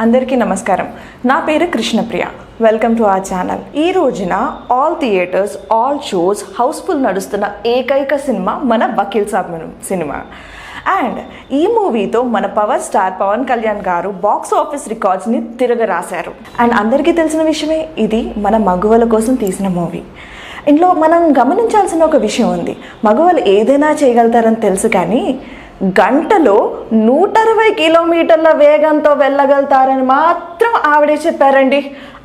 అందరికీ నమస్కారం. నా పేరు Krishnapriya. Welcome to our channel. ఈ రోజున all theatres, all shows house full నడుస్తున్న ఏకైక సినిమా మన వకీల్ సాబ్ సినిమా. అండ్ ఈ మూవీతో మన పవర్ స్టార్ పవన్ కళ్యాణ్ గారు బాక్స్ ఆఫీస్ రికార్డ్స్ని తిరగరాశారు. అండ్ అందరికీ తెలిసిన విషయమే, ఇది మన మగవాళ్ళ కోసం తీసిన మూవీ. ఇందులో మనం గమనించాల్సిన ఒక విషయం ఉంది. మగవాళ్ళు ఏదైనా చేయగలుగుతారని తెలుసు, కానీ గంటలో 160 కిలోమీటర్ల వేగంతో వెళ్ళగలుగుతారని మాత్రం ఆవిడే చెప్పారండి.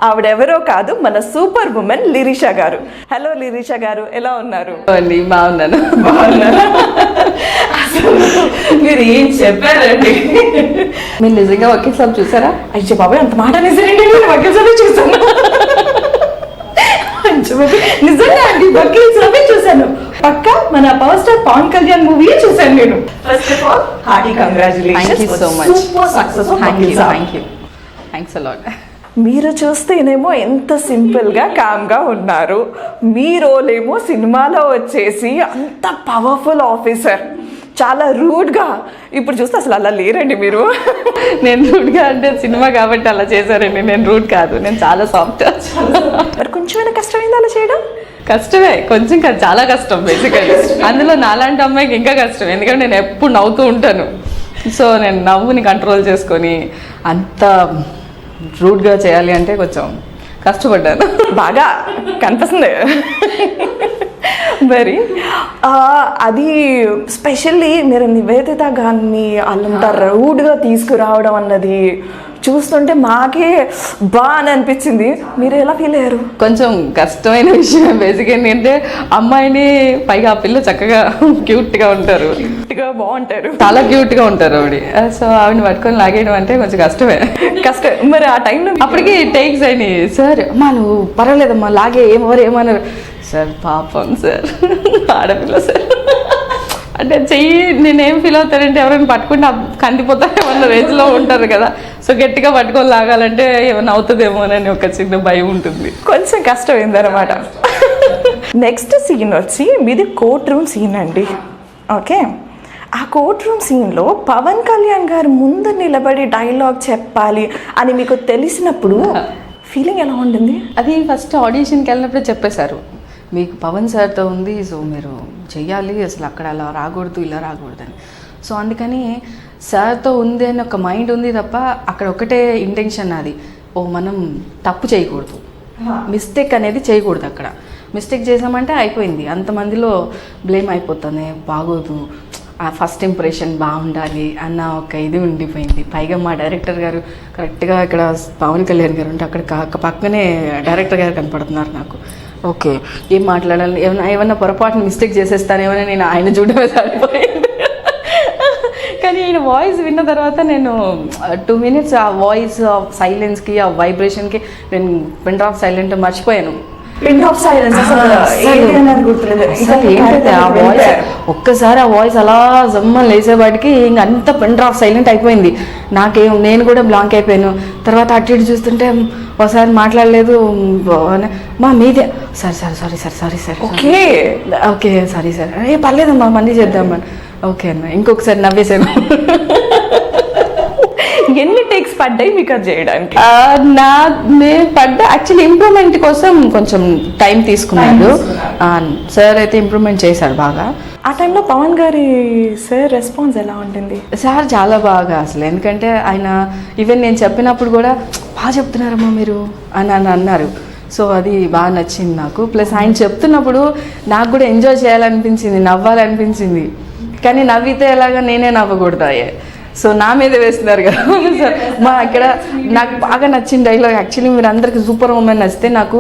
ఆవిడెవరో కాదు, మన సూపర్ ఉమెన్ లిరిషా గారు. హలో లిరిషా గారు, ఎలా ఉన్నారు? బాగున్నాను. మీరు ఏం చెప్పారండి? మీరు నిజంగా వకీల్ సాబ్ చూసారా? అయ్యో బాబాయ్, అంత మాట నిజండి, నేను వకీల్ సాబే చూసాను. నిజంగా అండి, వకీల్ సాబే చూసాను. పక్కా మన power star Pawan Kalyan movie చూసాను నేను. First of all hearty congratulations. Thank you so much. Super success. Thanks a lot. మీరు చూస్తేనేమో ఎంత సింపుల్గా కామ్గా ఉన్నారు, మీ రోలేమో సినిమాలో వచ్చేసి అంత పవర్ఫుల్ ఆఫీసర్, చాలా రూడ్గా. ఇప్పుడు చూస్తే అసలు అలా లేరండి మీరు. నేను రూడ్గా అంటే సినిమా కాబట్టి అలా చేశారండి. నేను రూడ్ కాదు, నేను చాలా సాఫ్ట్. మరి కొంచెమైనా కష్టమైంది అలా చేయడం? కష్టమే, కొంచెం కాదు, చాలా కష్టం బేసికల్లీ. అందులో నాలాంటి అమ్మాయికి ఇంకా కష్టం, ఎందుకంటే నేను ఎప్పుడు నవ్వుతూ ఉంటాను. సో నేను నవ్వుని కంట్రోల్ చేసుకొని అంత రూడ్గా చేయాలి అంటే కొంచెం కష్టపడ్డాను. బాగా కనిపిస్తుంది. మరి అది స్పెషల్లీ మీరు నివేదిత గారిని అంత రూడ్గా తీసుకురావడం అన్నది చూస్తుంటే మాకే బాగా అని అనిపించింది. మీరు ఎలా ఫీల్ అయ్యారు? కొంచెం కష్టమైన విషయం బేసిక్ ఏంటంటే, అమ్మాయిని పైగా ఆ పిల్ల చక్కగా క్యూట్గా ఉంటారు, బాగుంటారు, చాలా క్యూట్గా ఉంటారు ఆవిడ. సో ఆవిడని పట్టుకొని లాగేయడం అంటే కొంచెం కష్టమే. మరి ఆ టైంలో అప్పటికి టేక్స్ అయినాయి. సార్ అమ్మా నువ్వు పర్వాలేదమ్మా లాగే, ఏమన్నారు సార్, పాపం సార్ ఆడపిల్ల సార్ అంటే చెయ్యి. నేనేం ఫీల్ అవుతానంటే, ఎవరైనా పట్టుకుంటే కందిపోతారేమన్న రేంజ్లో ఉంటారు కదా. సో గట్టిగా పట్టుకొని లాగాలంటే ఏమైనా అవుతుందేమోనని ఒక చిన్న భయం ఉంటుంది. కొంచెం కష్టమైంది అనమాట. నెక్స్ట్ సీన్ వచ్చి మీది కోర్ట్ రూమ్ సీన్ అండి. ఓకే, ఆ కోర్ట్ రూమ్ సీన్లో పవన్ కళ్యాణ్ గారు ముందు నిలబడి డైలాగ్ చెప్పాలి అని మీకు తెలిసినప్పుడు ఫీలింగ్ ఎలా ఉండింది? అది ఫస్ట్ ఆడిషన్కి వెళ్ళినప్పుడే చెప్పేశారు, మీకు పవన్ సార్తో ఉంది, సో మీరు చెయ్యాలి, అసలు అక్కడ అలా రాకూడదు, ఇలా రాకూడదు అని. సో అందుకని సార్తో ఉంది అని ఒక మైండ్ ఉంది తప్ప, అక్కడ ఒకటే ఇంటెన్షన్ అది, మనం తప్పు చేయకూడదు, మిస్టేక్ అనేది చేయకూడదు. అక్కడ మిస్టేక్ చేసామంటే అయిపోయింది, అంతమందిలో బ్లేమ్ అయిపోతుంది, బాగోదు, ఆ ఫస్ట్ ఇంప్రెషన్ బాగుండాలి అన్న ఒక ఇది ఉండిపోయింది. పైగా మా డైరెక్టర్ గారు కరెక్ట్గా ఇక్కడ పవన్ కళ్యాణ్ గారు ఉంటే అక్కడ పక్కనే డైరెక్టర్ గారు కనపడుతున్నారు నాకు. ఓకే, ఏం మాట్లాడాలి, ఏమన్నా పొరపాటున మిస్టేక్ చేసేస్తానేమని నేను ఆయన చూడమే సరిపోయింది. కానీ ఈయన వాయిస్ విన్న తర్వాత నేను 2 minutes ఆ వాయిస్ సైలెన్స్కి, ఆ వైబ్రేషన్కి నేను పిన్ డ్రాప్ సైలెంట్ మర్చిపోయాను. ఒక్కసారి ఆ వాయిస్ అలా జమ్మని లేసేవాటికి ఇంక అంత పిన్ డ్రాప్ సైలెంట్ అయిపోయింది. నేను కూడా బ్లాంక్ అయిపోయాను. తర్వాత అటు ఇటు చూస్తుంటే ఒకసారి మాట్లాడలేదు, మా మీదే సార్ ఓకే సారీ సార్, పర్లేదమ్మా మళ్ళీ చేద్దామని. ఓకే అన్న, ఇంకొకసారి నవ్వేసాను. ఎన్ని టేక్స్ పడ్డాయి మీకు అది చేయడానికి? యాక్చువల్లీ ఇంప్రూవ్మెంట్ కోసం కొంచెం టైం తీసుకున్నాడు సార్. అయితే ఇంప్రూవ్మెంట్ చేశారు బాగా. ఆ టైంలో పవన్ గారి సార్ రెస్పాన్స్ ఎలా ఉంటుంది? సార్ చాలా బాగా అసలు, ఎందుకంటే ఆయన ఈవెన్ నేను చెప్పినప్పుడు కూడా బాగా చెప్తున్నారమ్మా మీరు అని అన్నారు. సో అది బాగా నచ్చింది నాకు. ప్లస్ ఆయన చెప్తున్నప్పుడు నాకు కూడా ఎంజాయ్ చేయాలనిపించింది, నవ్వాలనిపించింది. కానీ నవ్వితే ఎలాగా, నేనే నవ్వకూడదాయే. సో నా మీద వేస్తున్నారు కదా సార్. ఇక్కడ నాకు బాగా నచ్చిన డైలాగ్, యాక్చువల్లీ మీరు అందరికి సూపర్ ఉమెన్ నచ్చితే, నాకు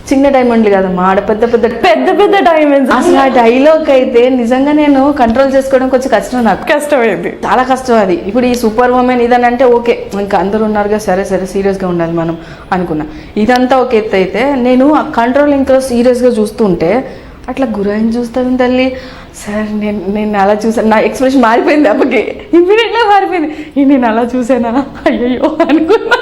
చిన్న డైమండ్లు కదమ్మా, ఆడ పెద్ద పెద్ద డైమండ్స్. అసలు ఆ డైలాగ్ అయితే నిజంగా నేను కంట్రోల్ చేసుకోవడం కొంచెం కష్టం, నాకు కష్టమైంది, చాలా కష్టం అది. ఇప్పుడు ఈ సూపర్ ఉమెన్ ఇదని అంటే ఓకే, ఇంకా అందరూ ఉన్నారుగా, సరే సీరియస్గా ఉండాలి మనం అనుకున్నా. ఇదంతా ఒక ఎత్తు అయితే, నేను ఆ కంట్రోలింగ్తో సీరియస్గా చూస్తుంటే అట్లా గురాయిని చూస్తాను తల్లి సార్. నేను అలా చూసాను, నా ఎక్స్ప్రెషన్ మారిపోయింది. అప్పటికి ఇమ్మీడియట్గా మారిపోయింది. నేను అలా చూసానా, అయ్యయ్యో అనుకున్నా.